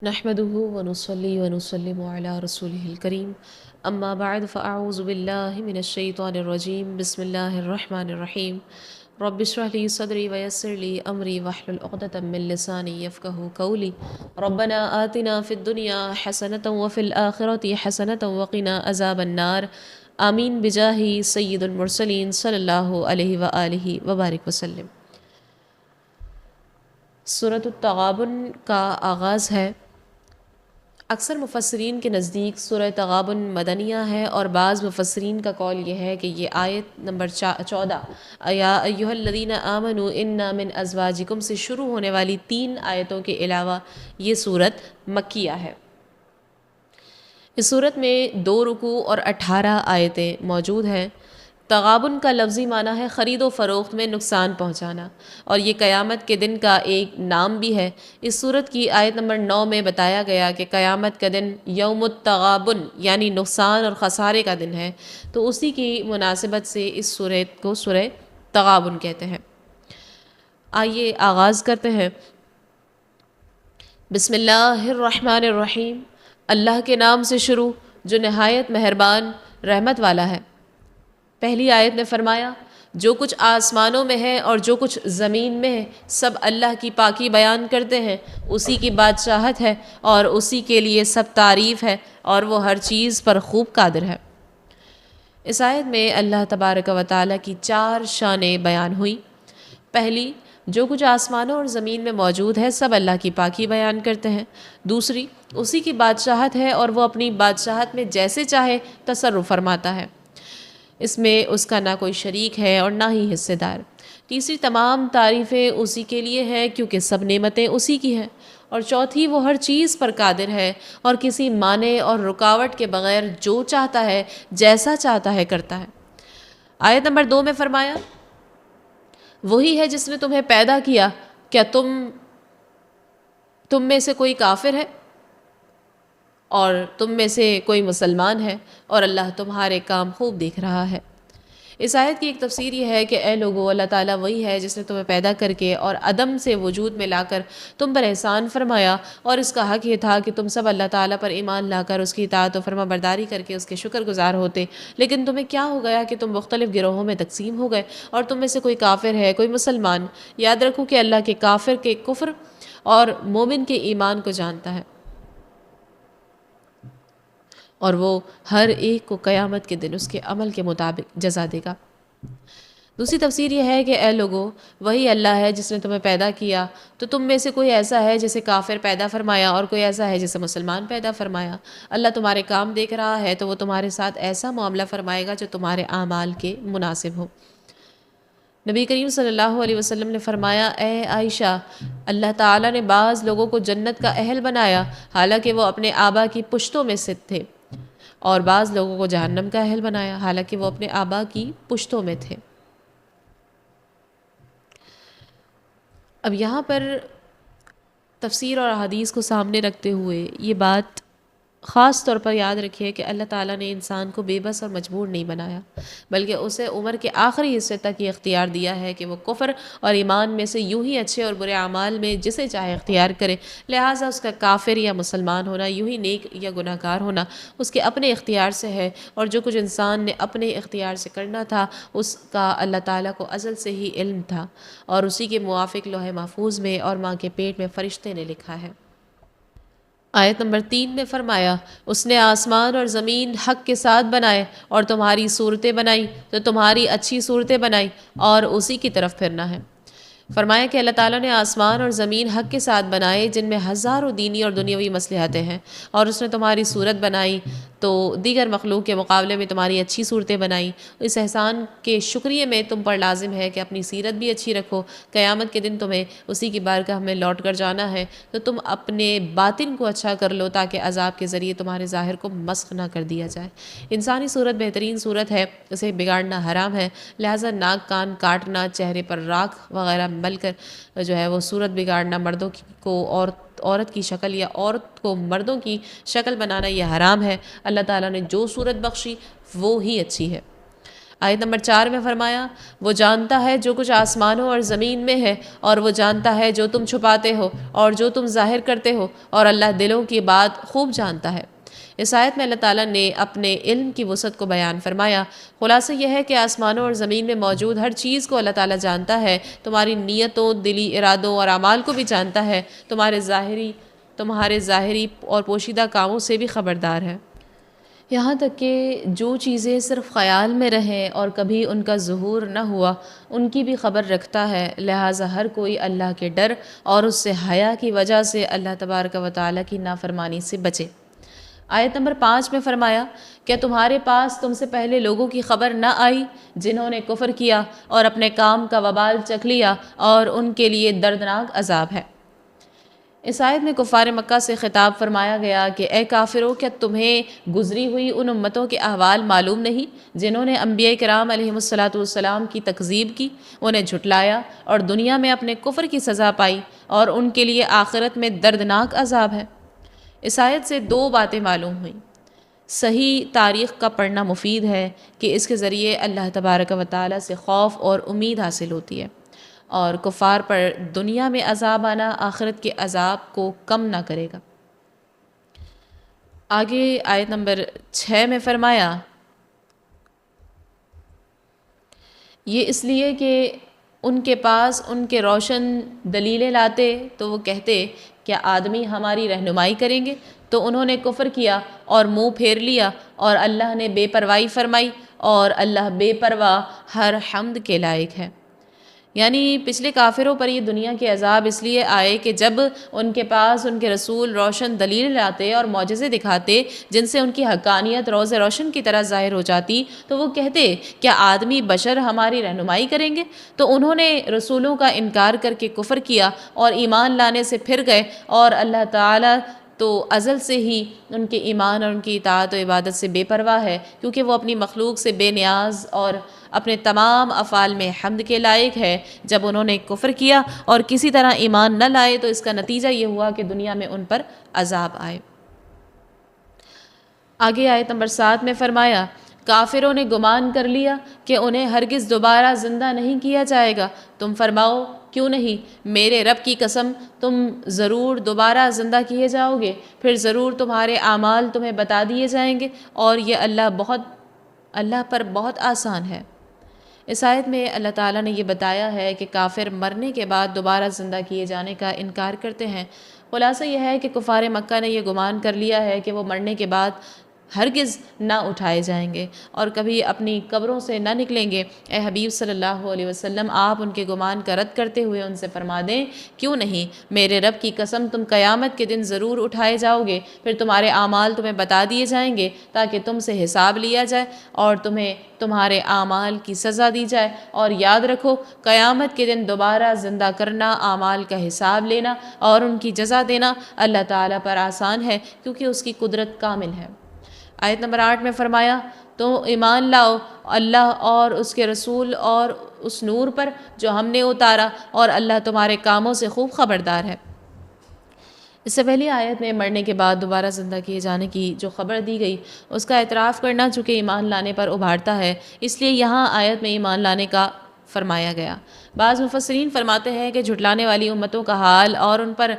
نحمده ونصلي ونسلم على رسوله الكريم اما بعد فاعوذ بالله من الشيطان الرجيم بسم الله الرحمن الرحيم رب اشرح لي صدري ويسر لي امري واحلل عقدة من لساني يفقهوا قولي ربنا آتنا في الدنيا حسنة وفي الآخرة حسنة وقنا عذاب النار آمین بجاہ سید المرسلین صلی اللہ علیہ وآلہ وبارک وسلم۔ سورۃ التغابن کا آغاز ہے۔ اکثر مفسرین کے نزدیک سورہ تغابن مدنیہ ہے، اور بعض مفسرین کا قول یہ ہے کہ یہ آیت نمبر 14 یا ایھا الذین آمنوا ان من ازواجکم سے شروع ہونے والی 3 آیتوں کے علاوہ یہ سورت مکیہ ہے۔ اس صورت میں 2 رکوع اور 18 آیتیں موجود ہیں۔ تغابن کا لفظی معنی ہے خرید و فروخت میں نقصان پہنچانا، اور یہ قیامت کے دن کا ایک نام بھی ہے۔ اس صورت کی آیت نمبر 9 میں بتایا گیا کہ قیامت کا دن یوم التغابن یعنی نقصان اور خسارے کا دن ہے، تو اسی کی مناسبت سے اس صورت کو سورہ تغابن کہتے ہیں۔ آئیے آغاز کرتے ہیں۔ بسم اللہ الرحمن الرحیم، اللہ کے نام سے شروع جو نہایت مہربان رحمت والا ہے۔ پہلی آیت نے فرمایا جو کچھ آسمانوں میں ہے اور جو کچھ زمین میں ہے سب اللہ کی پاکی بیان کرتے ہیں، اسی کی بادشاہت ہے اور اسی کے لیے سب تعریف ہے، اور وہ ہر چیز پر خوب قادر ہے۔ اس آیت میں اللہ تبارک و تعالیٰ کی 4 شانیں بیان ہوئی۔ پہلی، جو کچھ آسمانوں اور زمین میں موجود ہے سب اللہ کی پاکی بیان کرتے ہیں۔ دوسری، اسی کی بادشاہت ہے اور وہ اپنی بادشاہت میں جیسے چاہے تصرف فرماتا ہے، اس میں اس کا نہ کوئی شریک ہے اور نہ ہی حصے دار۔ تیسری، تمام تعریفیں اسی کے لیے ہیں کیونکہ سب نعمتیں اسی کی ہیں۔ اور چوتھی، وہ ہر چیز پر قادر ہے اور کسی مانع اور رکاوٹ کے بغیر جو چاہتا ہے جیسا چاہتا ہے کرتا ہے۔ آیت نمبر 2 میں فرمایا وہی ہے جس نے تمہیں پیدا کیا، کیا تم میں سے کوئی کافر ہے اور تم میں سے کوئی مسلمان ہے، اور اللہ تمہارے کام خوب دیکھ رہا ہے۔ اس آیت کی ایک تفسیر یہ ہے کہ اے لوگو، اللہ تعالیٰ وہی ہے جس نے تمہیں پیدا کر کے اور عدم سے وجود میں لا کر تم پر احسان فرمایا، اور اس کا حق یہ تھا کہ تم سب اللہ تعالیٰ پر ایمان لا کر اس کی اطاعت و فرما برداری کر کے اس کے شکر گزار ہوتے، لیکن تمہیں کیا ہو گیا کہ تم مختلف گروہوں میں تقسیم ہو گئے اور تم میں سے کوئی کافر ہے کوئی مسلمان۔ یاد رکھو کہ اللہ کے کافر کے کفر اور مومن کے ایمان کو جانتا ہے، اور وہ ہر ایک کو قیامت کے دن اس کے عمل کے مطابق جزا دے گا۔ دوسری تفسیر یہ ہے کہ اے لوگو، وہی اللہ ہے جس نے تمہیں پیدا کیا، تو تم میں سے کوئی ایسا ہے جسے کافر پیدا فرمایا اور کوئی ایسا ہے جسے مسلمان پیدا فرمایا۔ اللہ تمہارے کام دیکھ رہا ہے تو وہ تمہارے ساتھ ایسا معاملہ فرمائے گا جو تمہارے اعمال کے مناسب ہو۔ نبی کریم صلی اللہ علیہ وسلم نے فرمایا اے عائشہ، اللہ تعالیٰ نے بعض لوگوں کو جنت کا اہل بنایا حالانکہ وہ اپنے آبا کی پشتوں میں سے تھے، اور بعض لوگوں کو جہنم کا اہل بنایا حالانکہ وہ اپنے آبا کی پشتوں میں تھے۔ اب یہاں پر تفسیر اور احادیث کو سامنے رکھتے ہوئے یہ بات خاص طور پر یاد رکھیے کہ اللہ تعالیٰ نے انسان کو بے بس اور مجبور نہیں بنایا، بلکہ اسے عمر کے آخری حصے تک یہ اختیار دیا ہے کہ وہ کفر اور ایمان میں سے یوں ہی اچھے اور برے اعمال میں جسے چاہے اختیار کرے، لہٰذا اس کا کافر یا مسلمان ہونا، یوں ہی نیک یا گناہ گار ہونا اس کے اپنے اختیار سے ہے، اور جو کچھ انسان نے اپنے اختیار سے کرنا تھا اس کا اللہ تعالیٰ کو ازل سے ہی علم تھا، اور اسی کے موافق لوح محفوظ میں اور ماں کے پیٹ میں فرشتے نے لکھا ہے۔ آیت نمبر 3 میں فرمایا اس نے آسمان اور زمین حق کے ساتھ بنائے اور تمہاری صورتیں بنائی تو تمہاری اچھی صورتیں بنائی اور اسی کی طرف پھرنا ہے۔ فرمایا کہ اللہ تعالیٰ نے آسمان اور زمین حق کے ساتھ بنائے جن میں ہزاروں دینی اور دنیاوی مصلحتیں ہیں، اور اس نے تمہاری صورت بنائی تو دیگر مخلوق کے مقابلے میں تمہاری اچھی صورتیں بنائیں۔ اس احسان کے شکریہ میں تم پر لازم ہے کہ اپنی سیرت بھی اچھی رکھو، قیامت کے دن تمہیں اسی کی بارگاہ میں لوٹ کر جانا ہے، تو تم اپنے باطن کو اچھا کر لو تاکہ عذاب کے ذریعے تمہارے ظاہر کو مسخ نہ کر دیا جائے۔ انسانی صورت بہترین صورت ہے، اسے بگاڑنا حرام ہے، لہٰذا ناک کان کاٹنا، چہرے پر راکھ وغیرہ مل کر جو ہے وہ صورت بگاڑنا، مردوں کو عورت کی شکل یا عورت کو مردوں کی شکل بنانا یہ حرام ہے۔ اللہ تعالیٰ نے جو صورت بخشی وہ ہی اچھی ہے۔ آیت نمبر 4 میں فرمایا وہ جانتا ہے جو کچھ آسمانوں اور زمین میں ہے، اور وہ جانتا ہے جو تم چھپاتے ہو اور جو تم ظاہر کرتے ہو، اور اللہ دلوں کی بات خوب جانتا ہے۔ اس آیت میں اللہ تعالیٰ نے اپنے علم کی وسعت کو بیان فرمایا۔ خلاصہ یہ ہے کہ آسمانوں اور زمین میں موجود ہر چیز کو اللہ تعالیٰ جانتا ہے، تمہاری نیتوں، دلی ارادوں اور اعمال کو بھی جانتا ہے، تمہارے ظاہری اور پوشیدہ کاموں سے بھی خبردار ہے، یہاں تک کہ جو چیزیں صرف خیال میں رہیں اور کبھی ان کا ظہور نہ ہوا ان کی بھی خبر رکھتا ہے۔ لہٰذا ہر کوئی اللہ کے ڈر اور اس سے حیا کی وجہ سے اللہ تبارک و تعالیٰ کی نافرمانی سے بچے۔ آیت نمبر 5 میں فرمایا کیا تمہارے پاس تم سے پہلے لوگوں کی خبر نہ آئی جنہوں نے کفر کیا اور اپنے کام کا وبال چکھ لیا اور ان کے لیے دردناک عذاب ہے۔ اس آیت میں کفار مکہ سے خطاب فرمایا گیا کہ اے کافرو، کیا تمہیں گزری ہوئی ان امتوں کے احوال معلوم نہیں جنہوں نے انبیاء کرام علیہم السلام کی تکذیب کی، انہیں جھٹلایا اور دنیا میں اپنے کفر کی سزا پائی، اور ان کے لیے آخرت میں دردناک عذاب ہے۔ اس آیت سے دو باتیں معلوم ہوئیں۔ صحیح تاریخ کا پڑھنا مفید ہے کہ اس کے ذریعے اللہ تبارک و تعالیٰ سے خوف اور امید حاصل ہوتی ہے، اور کفار پر دنیا میں عذاب آنا آخرت کے عذاب کو کم نہ کرے گا۔ آگے آیت نمبر 6 میں فرمایا یہ اس لیے کہ ان کے پاس ان کے روشن دلیلیں لاتے تو وہ کہتے کیا آدمی ہماری رہنمائی کریں گے، تو انہوں نے کفر کیا اور منہ پھیر لیا، اور اللہ نے بے پرواہی فرمائی، اور اللہ بے پرواہ ہر حمد کے لائق ہے۔ یعنی پچھلے کافروں پر یہ دنیا کے عذاب اس لیے آئے کہ جب ان کے پاس ان کے رسول روشن دلیل لاتے اور معجزے دکھاتے جن سے ان کی حقانیت روز روشن کی طرح ظاہر ہو جاتی، تو وہ کہتے کیا آدمی بشر ہماری رہنمائی کریں گے، تو انہوں نے رسولوں کا انکار کر کے کفر کیا اور ایمان لانے سے پھر گئے، اور اللہ تعالیٰ تو ازل سے ہی ان کے ایمان اور ان کی اطاعت و عبادت سے بے پرواہ ہے، کیونکہ وہ اپنی مخلوق سے بے نیاز اور اپنے تمام افعال میں حمد کے لائق ہے۔ جب انہوں نے کفر کیا اور کسی طرح ایمان نہ لائے تو اس کا نتیجہ یہ ہوا کہ دنیا میں ان پر عذاب آئے۔ آگے آیت نمبر 7 میں فرمایا کافروں نے گمان کر لیا کہ انہیں ہرگز دوبارہ زندہ نہیں کیا جائے گا، تم فرماؤ کیوں نہیں، میرے رب کی قسم تم ضرور دوبارہ زندہ کیے جاؤ گے، پھر ضرور تمہارے اعمال تمہیں بتا دیے جائیں گے، اور یہ اللہ پر بہت آسان ہے۔ اس آیت میں اللہ تعالیٰ نے یہ بتایا ہے کہ کافر مرنے کے بعد دوبارہ زندہ کیے جانے کا انکار کرتے ہیں۔ خلاصہ یہ ہے کہ کفار مکہ نے یہ گمان کر لیا ہے کہ وہ مرنے کے بعد ہرگز نہ اٹھائے جائیں گے اور کبھی اپنی قبروں سے نہ نکلیں گے۔ اے حبیب صلی اللہ علیہ وسلم، آپ ان کے گمان کا رد کرتے ہوئے ان سے فرما دیں کیوں نہیں، میرے رب کی قسم تم قیامت کے دن ضرور اٹھائے جاؤ گے، پھر تمہارے اعمال تمہیں بتا دیے جائیں گے تاکہ تم سے حساب لیا جائے اور تمہیں تمہارے اعمال کی سزا دی جائے۔ اور یاد رکھو قیامت کے دن دوبارہ زندہ کرنا، اعمال کا حساب لینا اور ان کی جزا دینا اللہ تعالیٰ پر آسان ہے، کیونکہ اس کی قدرت کامل ہے۔ آیت نمبر 8 میں فرمایا تو ایمان لاؤ اللہ اور اس کے رسول اور اس نور پر جو ہم نے اتارا، اور اللہ تمہارے کاموں سے خوب خبردار ہے۔ اس سے پہلی آیت میں مرنے کے بعد دوبارہ زندہ کیے جانے کی جو خبر دی گئی اس کا اعتراف کرنا چونکہ ایمان لانے پر ابھارتا ہے، اس لیے یہاں آیت میں ایمان لانے کا فرمایا گیا۔ بعض مفسرین فرماتے ہیں کہ جھٹلانے والی امتوں کا حال اور ان پر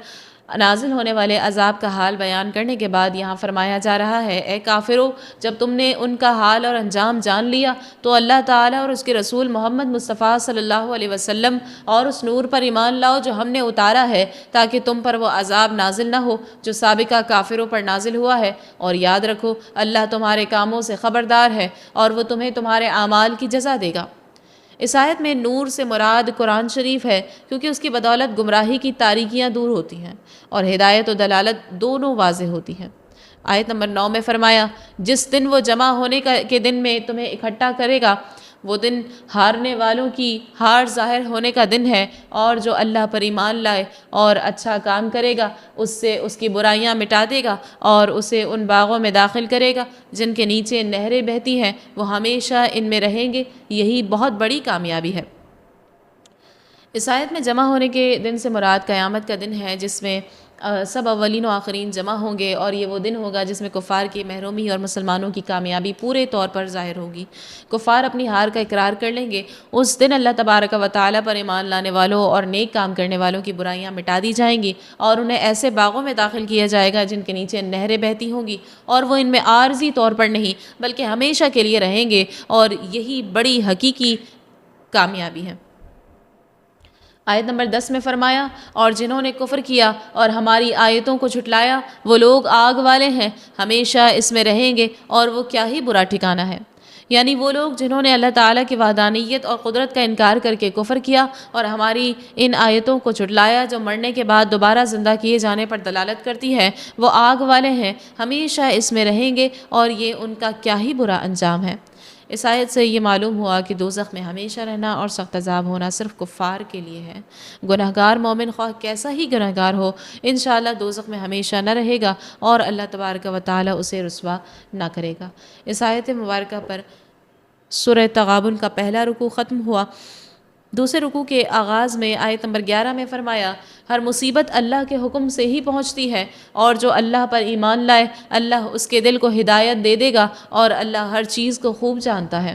نازل ہونے والے عذاب کا حال بیان کرنے کے بعد یہاں فرمایا جا رہا ہے اے کافرو، جب تم نے ان کا حال اور انجام جان لیا تو اللہ تعالیٰ اور اس کے رسول محمد مصطفیٰ صلی اللہ علیہ وسلم اور اس نور پر ایمان لاؤ جو ہم نے اتارا ہے، تاکہ تم پر وہ عذاب نازل نہ ہو جو سابقہ کافروں پر نازل ہوا ہے، اور یاد رکھو اللہ تمہارے کاموں سے خبردار ہے اور وہ تمہیں تمہارے اعمال کی جزا دے گا۔ اس آیت میں نور سے مراد قرآن شریف ہے، کیونکہ اس کی بدولت گمراہی کی تاریکیاں دور ہوتی ہیں اور ہدایت و دلالت دونوں واضح ہوتی ہیں۔ آیت نمبر 9 میں فرمایا جس دن وہ جمع ہونے کے دن میں تمہیں اکٹھا کرے گا، وہ دن ہارنے والوں کی ہار ظاہر ہونے کا دن ہے، اور جو اللہ پر ایمان لائے اور اچھا کام کرے گا اس سے اس کی برائیاں مٹا دے گا اور اسے ان باغوں میں داخل کرے گا جن کے نیچے نہریں بہتی ہیں، وہ ہمیشہ ان میں رہیں گے، یہی بہت بڑی کامیابی ہے۔ اس آیت میں جمع ہونے کے دن سے مراد قیامت کا دن ہے، جس میں سب اولین و آخرین جمع ہوں گے، اور یہ وہ دن ہوگا جس میں کفار کی محرومی اور مسلمانوں کی کامیابی پورے طور پر ظاہر ہوگی۔ کفار اپنی ہار کا اقرار کر لیں گے۔ اس دن اللہ تبارک و تعالیٰ پر ایمان لانے والوں اور نیک کام کرنے والوں کی برائیاں مٹا دی جائیں گی، اور انہیں ایسے باغوں میں داخل کیا جائے گا جن کے نیچے نہریں بہتی ہوں گی، اور وہ ان میں عارضی طور پر نہیں بلکہ ہمیشہ کے لیے رہیں گے، اور یہی بڑی حقیقی کامیابی ہے۔ آیت نمبر 10 میں فرمایا، اور جنہوں نے کفر کیا اور ہماری آیتوں کو جھٹلایا وہ لوگ آگ والے ہیں، ہمیشہ اس میں رہیں گے، اور وہ کیا ہی برا ٹھکانہ ہے۔ یعنی وہ لوگ جنہوں نے اللہ تعالیٰ کی وحدانیت اور قدرت کا انکار کر کے کفر کیا اور ہماری ان آیتوں کو جھٹلایا جو مرنے کے بعد دوبارہ زندہ کیے جانے پر دلالت کرتی ہے، وہ آگ والے ہیں، ہمیشہ اس میں رہیں گے، اور یہ ان کا کیا ہی برا انجام ہے۔ اس آیت سے یہ معلوم ہوا کہ دوزخ میں ہمیشہ رہنا اور سخت عذاب ہونا صرف کفار کے لیے ہے۔ گناہگار مومن خواہ کیسا ہی گناہگار ہو، انشاءاللہ دوزخ میں ہمیشہ نہ رہے گا، اور اللہ تبارک و تعالیٰ اسے رسوا نہ کرے گا۔ اس آیت مبارکہ پر سورہ تغابن کا پہلا رکوع ختم ہوا۔ دوسرے رکوع کے آغاز میں آیت نمبر 11 میں فرمایا، ہر مصیبت اللہ کے حکم سے ہی پہنچتی ہے، اور جو اللہ پر ایمان لائے اللہ اس کے دل کو ہدایت دے دے گا، اور اللہ ہر چیز کو خوب جانتا ہے۔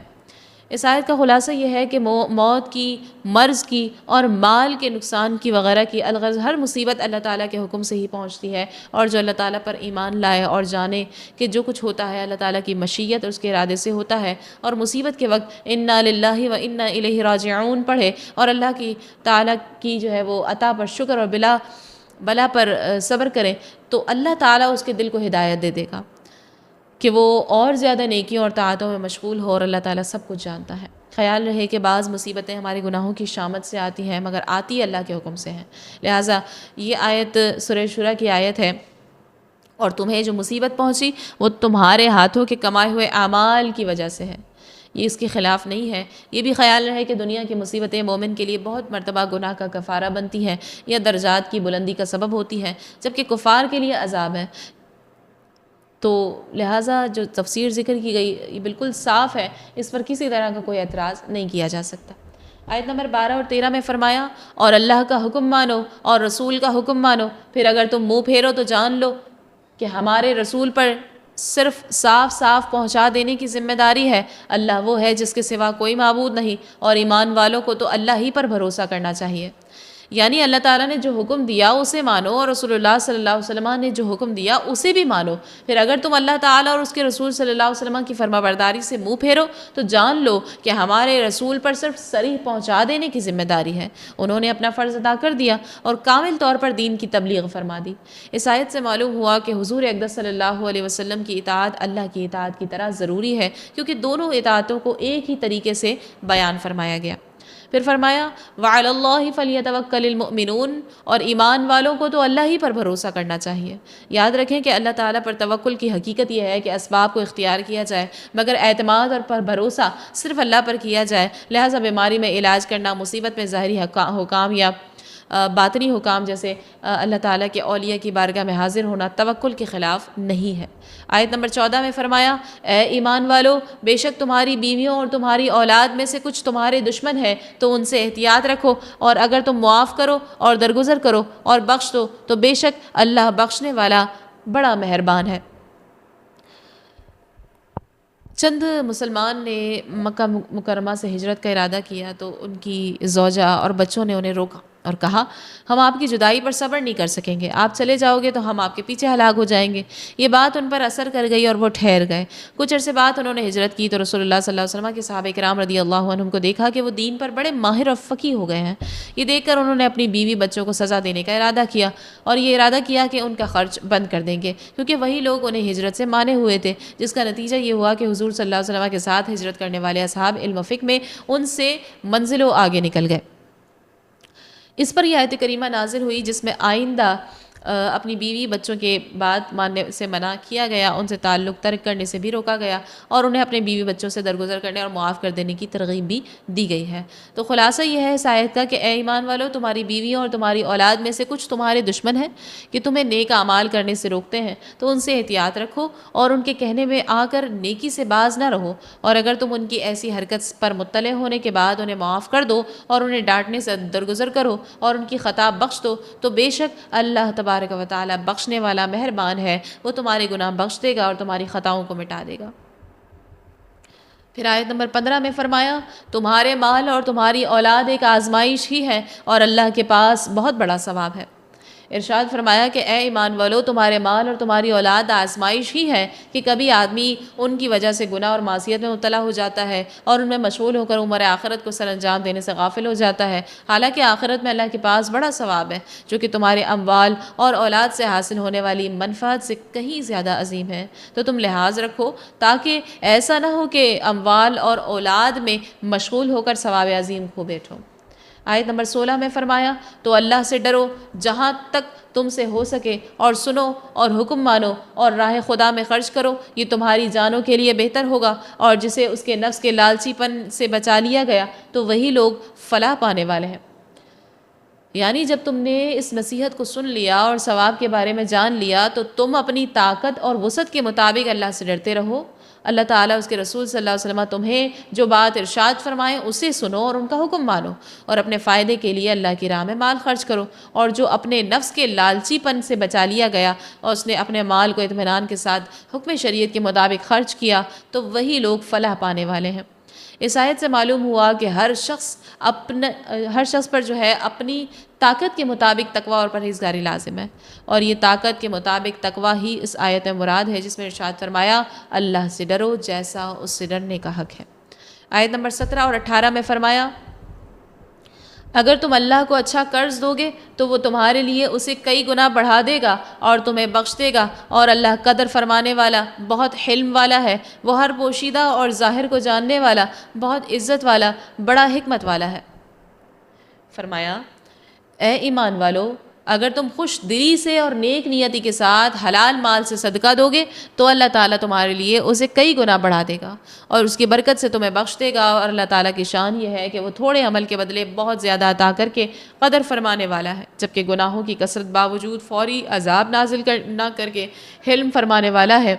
اس آیت کا خلاصہ یہ ہے کہ موت کی، مرض کی اور مال کے نقصان کی وغیرہ کی الغرض ہر مصیبت اللہ تعالیٰ کے حکم سے ہی پہنچتی ہے، اور جو اللہ تعالیٰ پر ایمان لائے اور جانے کہ جو کچھ ہوتا ہے اللہ تعالیٰ کی مشیت اور اس کے ارادے سے ہوتا ہے، اور مصیبت کے وقت انا للہ و انا الیہ راجعون پڑھے، اور اللہ کی تعالیٰ کی جو ہے وہ عطا پر شکر اور بلا پر صبر کرے، تو اللہ تعالیٰ اس کے دل کو ہدایت دے دے گا کہ وہ اور زیادہ نیکیوں اور طاعتوں میں مشغول ہو، اور اللہ تعالیٰ سب کچھ جانتا ہے۔ خیال رہے کہ بعض مصیبتیں ہمارے گناہوں کی شامت سے آتی ہیں، مگر آتی اللہ کے حکم سے ہیں۔ لہٰذا یہ آیت سورہ شورى کی آیت ہے، اور تمہیں جو مصیبت پہنچی وہ تمہارے ہاتھوں کے کمائے ہوئے اعمال کی وجہ سے ہے، یہ اس کے خلاف نہیں ہے۔ یہ بھی خیال رہے کہ دنیا کی مصیبتیں مومن کے لیے بہت مرتبہ گناہ کا کفارہ بنتی ہیں یا درجات کی بلندی کا سبب ہوتی ہیں، جبکہ کفار کے لیے عذاب ہے۔ تو لہٰذا جو تفسیر ذکر کی گئی یہ بالکل صاف ہے، اس پر کسی طرح کا کوئی اعتراض نہیں کیا جا سکتا۔ آیت نمبر 12 اور 13 میں فرمایا، اور اللہ کا حکم مانو اور رسول کا حکم مانو، پھر اگر تم منہ پھیرو تو جان لو کہ ہمارے رسول پر صرف صاف صاف پہنچا دینے کی ذمہ داری ہے۔ اللہ وہ ہے جس کے سوا کوئی معبود نہیں، اور ایمان والوں کو تو اللہ ہی پر بھروسہ کرنا چاہیے۔ یعنی اللہ تعالیٰ نے جو حکم دیا اسے مانو، اور رسول اللہ صلی اللہ علیہ وسلم نے جو حکم دیا اسے بھی مانو۔ پھر اگر تم اللہ تعالیٰ اور اس کے رسول صلی اللہ علیہ وسلم کی فرما برداری سے منہ پھیرو تو جان لو کہ ہمارے رسول پر صرف صریح پہنچا دینے کی ذمہ داری ہے۔ انہوں نے اپنا فرض ادا کر دیا اور کامل طور پر دین کی تبلیغ فرما دی۔ اس آیت سے معلوم ہوا کہ حضور اقدس صلی اللہ علیہ وسلم کی اطاعت اللہ کی اطاعت کی طرح ضروری ہے، کیونکہ دونوں اطاعتوں کو ایک ہی طریقے سے بیان فرمایا گیا۔ پھر فرمایا، وَعَلَى اللَّهِ فَلْيَتَوَكَّلِ الْمُؤْمِنُونَ، اور ایمان والوں کو تو اللہ ہی پر بھروسہ کرنا چاہیے۔ یاد رکھیں کہ اللہ تعالیٰ پر توکل کی حقیقت یہ ہے کہ اسباب کو اختیار کیا جائے، مگر اعتماد اور پر بھروسہ صرف اللہ پر کیا جائے۔ لہٰذا بیماری میں علاج کرنا، مصیبت میں ظاہری حکام یا باطنی حکام جیسے اللہ تعالیٰ کے اولیاء کی بارگاہ میں حاضر ہونا توکل کے خلاف نہیں ہے۔ آیت نمبر 14 میں فرمایا، اے ایمان والو، بے شک تمہاری بیویوں اور تمہاری اولاد میں سے کچھ تمہارے دشمن ہیں، تو ان سے احتیاط رکھو، اور اگر تم معاف کرو اور درگزر کرو اور بخش دو تو بے شک اللہ بخشنے والا بڑا مہربان ہے۔ چند مسلمان نے مکہ مکرمہ سے ہجرت کا ارادہ کیا تو ان کی زوجہ اور بچوں نے انہیں روکا اور کہا، ہم آپ کی جدائی پر صبر نہیں کر سکیں گے، آپ چلے جاؤ گے تو ہم آپ کے پیچھے ہلاک ہو جائیں گے۔ یہ بات ان پر اثر کر گئی اور وہ ٹھہر گئے۔ کچھ عرصے بعد انہوں نے ہجرت کی تو رسول اللہ صلی اللہ علیہ وسلم کے صحابہ کرام رضی اللہ عنہم کو دیکھا کہ وہ دین پر بڑے ماہر اور فقیہ ہو گئے ہیں۔ یہ دیکھ کر انہوں نے اپنی بیوی بچوں کو سزا دینے کا ارادہ کیا، اور یہ ارادہ کیا کہ ان کا خرچ بند کر دیں گے، کیونکہ وہی لوگ انہیں ہجرت سے مانے ہوئے تھے، جس کا نتیجہ یہ ہوا کہ حضور صلی اللہ علیہ وسلم کے ساتھ ہجرت کرنے والے اصحاب علم و فقہ میں ان سے منزلوں آگے نکل گئے۔ اس پر یہ آیت کریمہ نازل ہوئی جس میں آئندہ اپنی بیوی بچوں کے بات ماننے سے منع کیا گیا، ان سے تعلق ترک کرنے سے بھی روکا گیا، اور انہیں اپنے بیوی بچوں سے درگزر کرنے اور معاف کر دینے کی ترغیب بھی دی گئی ہے۔ تو خلاصہ یہ ہے اس آیت کا کہ اے ایمان والو، تمہاری بیویوں اور تمہاری اولاد میں سے کچھ تمہارے دشمن ہیں کہ تمہیں نیک اعمال کرنے سے روکتے ہیں، تو ان سے احتیاط رکھو اور ان کے کہنے میں آ کر نیکی سے باز نہ رہو، اور اگر تم ان کی ایسی حرکت پر مطلع ہونے کے بعد انہیں معاف کر دو اور انہیں ڈانٹنے سے درگزر کرو اور ان کی خطا بخش دو تو بے شک اللہ تبارک تبارک و تعالیٰ بخشنے والا مہربان ہے، وہ تمہارے گناہ بخش دے گا اور تمہاری خطاؤں کو مٹا دے گا۔ پھر آیت نمبر 15 میں فرمایا تمہارے مال اور تمہاری اولاد ایک آزمائش ہی ہے اور اللہ کے پاس بہت بڑا ثواب ہے۔ ارشاد فرمایا کہ اے ایمان والو، تمہارے مال اور تمہاری اولاد آزمائش ہی ہے کہ کبھی آدمی ان کی وجہ سے گناہ اور معصیت میں مبتلا ہو جاتا ہے اور ان میں مشغول ہو کر امور آخرت کو سر انجام دینے سے غافل ہو جاتا ہے، حالانکہ آخرت میں اللہ کے پاس بڑا ثواب ہے جو کہ تمہارے اموال اور اولاد سے حاصل ہونے والی منفعت سے کہیں زیادہ عظیم ہے۔ تو تم لحاظ رکھو تاکہ ایسا نہ ہو کہ اموال اور اولاد میں مشغول ہو کر ثواب عظیم کھو بیٹھو۔ آیت نمبر 16 میں فرمایا تو اللہ سے ڈرو جہاں تک تم سے ہو سکے، اور سنو اور حکم مانو اور راہ خدا میں خرچ کرو، یہ تمہاری جانوں کے لیے بہتر ہوگا، اور جسے اس کے نفس کے لالچی پن سے بچا لیا گیا تو وہی لوگ فلاح پانے والے ہیں۔ یعنی جب تم نے اس نصیحت کو سن لیا اور ثواب کے بارے میں جان لیا تو تم اپنی طاقت اور وسعت کے مطابق اللہ سے ڈرتے رہو۔ اللہ تعالیٰ اس کے رسول صلی اللہ علیہ وسلم تمہیں جو بات ارشاد فرمائیں اسے سنو اور ان کا حکم مانو، اور اپنے فائدے کے لیے اللہ کی راہ میں مال خرچ کرو، اور جو اپنے نفس کے لالچی پن سے بچا لیا گیا اور اس نے اپنے مال کو اطمینان کے ساتھ حکم شریعت کے مطابق خرچ کیا تو وہی لوگ فلاح پانے والے ہیں۔ اس آیت سے معلوم ہوا کہ ہر شخص پر جو ہے اپنی طاقت کے مطابق تقوی اور پرہیزگاری لازم ہے، اور یہ طاقت کے مطابق تقوی ہی اس آیت میں مراد ہے جس میں ارشاد فرمایا اللہ سے ڈرو جیسا اس سے ڈرنے کا حق ہے۔ آیت نمبر 17 اور 18 میں فرمایا اگر تم اللہ کو اچھا قرض دو گے تو وہ تمہارے لیے اسے کئی گنا بڑھا دے گا اور تمہیں بخش دے گا، اور اللہ قدر فرمانے والا بہت حلم والا ہے، وہ ہر پوشیدہ اور ظاہر کو جاننے والا بہت عزت والا بڑا حکمت والا ہے۔ فرمایا اے ایمان والو، اگر تم خوش دلی سے اور نیک نیتی کے ساتھ حلال مال سے صدقہ دو گے تو اللہ تعالیٰ تمہارے لیے اسے کئی گنا بڑھا دے گا اور اس کی برکت سے تمہیں بخش دے گا، اور اللہ تعالیٰ کی شان یہ ہے کہ وہ تھوڑے عمل کے بدلے بہت زیادہ عطا کر کے قدر فرمانے والا ہے، جبکہ گناہوں کی کثرت باوجود فوری عذاب نازل نہ کر کے حلم فرمانے والا ہے۔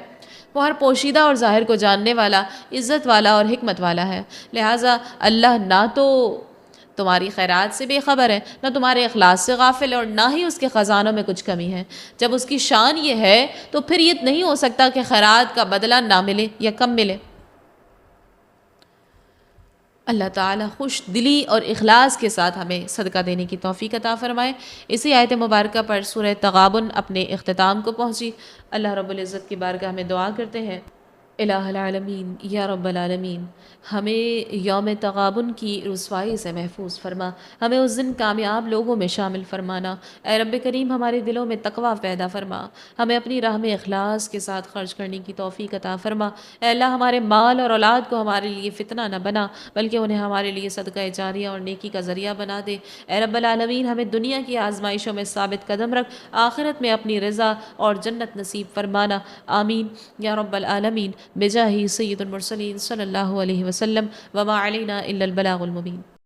وہ ہر پوشیدہ اور ظاہر کو جاننے والا عزت والا اور حکمت والا ہے۔ لہٰذا اللہ نہ تو تمہاری خیرات سے بے خبر ہے، نہ تمہارے اخلاص سے غافل ہے، اور نہ ہی اس کے خزانوں میں کچھ کمی ہے۔ جب اس کی شان یہ ہے تو پھر یہ نہیں ہو سکتا کہ خیرات کا بدلہ نہ ملے یا کم ملے۔ اللہ تعالیٰ خوش دلی اور اخلاص کے ساتھ ہمیں صدقہ دینے کی توفیق عطا فرمائے۔ اسی آیت مبارکہ پر سورہ تغابن اپنے اختتام کو پہنچی۔ اللہ رب العزت کی بارگاہ میں دعا کرتے ہیں الہ العالمین یا رب العالمین، ہمیں یوم تغابن کی رسوائی سے محفوظ فرما، ہمیں اس دن کامیاب لوگوں میں شامل فرمانا۔ اے رب کریم ہمارے دلوں میں تقوی پیدا فرما، ہمیں اپنی راہ میں اخلاص کے ساتھ خرچ کرنے کی توفیق عطا فرما۔ اے اللہ ہمارے مال اور اولاد کو ہمارے لیے فتنہ نہ بنا بلکہ انہیں ہمارے لیے صدقہ جاریہ اور نیکی کا ذریعہ بنا دے۔ اے رب العالمین ہمیں دنیا کی آزمائشوں میں ثابت قدم رکھ، آخرت میں اپنی رضا اور جنت نصیب فرمانا، آمین یا رب العالمین بجاہ سید المرسلین صلی اللہ علیہ وسلم، وما علینا الا البلاغ المبین۔